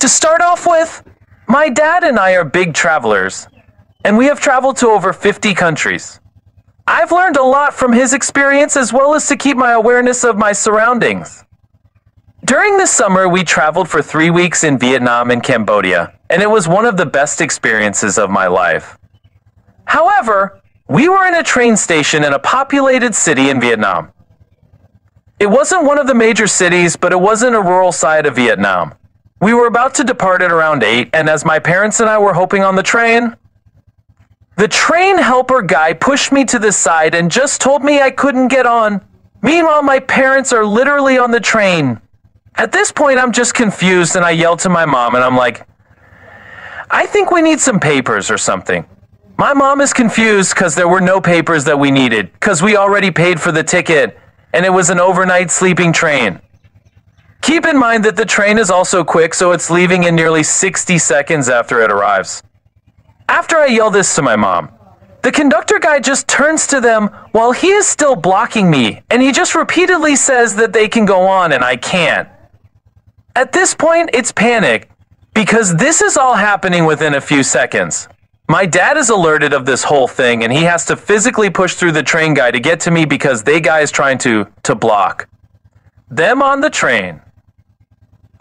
To start off with, my dad and I are big travelers, and we have traveled to over 50 countries. I've learned a lot from his experience as well as to keep my awareness of my surroundings. During the summer, we traveled for 3 weeks in Vietnam and Cambodia, and it was one of the best experiences of my life. However, we were in a train station in a populated city in Vietnam. It wasn't one of the major cities, but it was in a rural side of Vietnam. We were about to depart at around 8, and as my parents and I were hoping on the train helper guy pushed me to the side and just told me I couldn't get on. Meanwhile, my parents are literally on the train. At this point, I'm just confused and I yell to my mom and I'm like, I think we need some papers or something. My mom is confused because there were no papers that we needed because we already paid for the ticket and it was an overnight sleeping train. Keep in mind that the train is also quick, so it's leaving in nearly 60 seconds after it arrives. After I yell this to my mom, the conductor guy just turns to them while he is still blocking me, and he just repeatedly says that they can go on and I can't. At this point, it's panic, because this is all happening within a few seconds. My dad is alerted of this whole thing, and he has to physically push through the train guy to get to me because they guy is trying to block them on the train.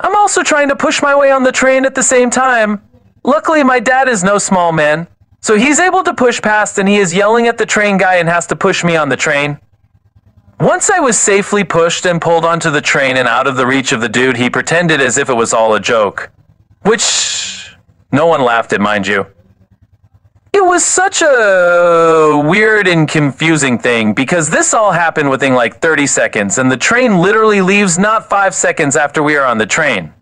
I'm also trying to push my way on the train at the same time. Luckily, my dad is no small man, so he's able to push past and he is yelling at the train guy and has to push me on the train. Once I was safely pushed and pulled onto the train and out of the reach of the dude, he pretended as if it was all a joke. Which, no one laughed at, mind you. It was such a weird and confusing thing because this all happened within like 30 seconds and the train literally leaves not 5 seconds after we are on the train.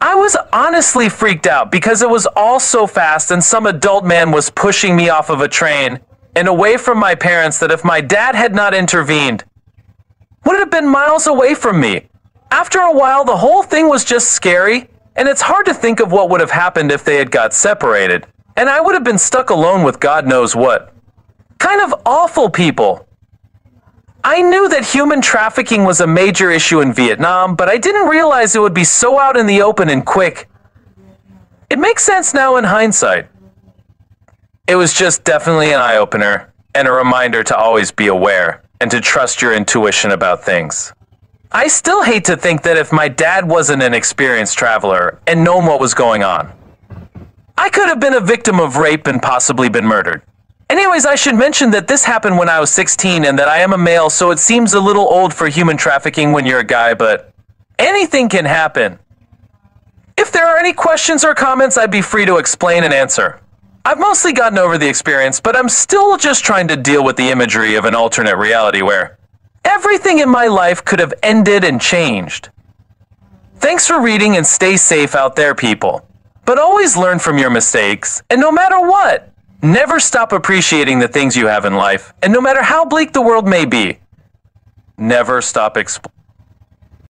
I was honestly freaked out because it was all so fast and some adult man was pushing me off of a train and away from my parents that if my dad had not intervened, would have been miles away from me. After a while, the whole thing was just scary, and it's hard to think of what would have happened if they had got separated, and I would have been stuck alone with God knows what. Kind of awful people. I knew that human trafficking was a major issue in Vietnam, but I didn't realize it would be so out in the open and quick. It makes sense now in hindsight. It was just definitely an eye-opener and a reminder to always be aware and to trust your intuition about things. I still hate to think that if my dad wasn't an experienced traveler and known what was going on, I could have been a victim of rape and possibly been murdered. Anyways, I should mention that this happened when I was 16 and that I am a male, so it seems a little old for human trafficking when you're a guy, but anything can happen. If there are any questions or comments, I'd be free to explain and answer. I've mostly gotten over the experience, but I'm still just trying to deal with the imagery of an alternate reality where everything in my life could have ended and changed. Thanks for reading and stay safe out there, people. But always learn from your mistakes, and no matter what, never stop appreciating the things you have in life, and no matter how bleak the world may be, never stop exploring.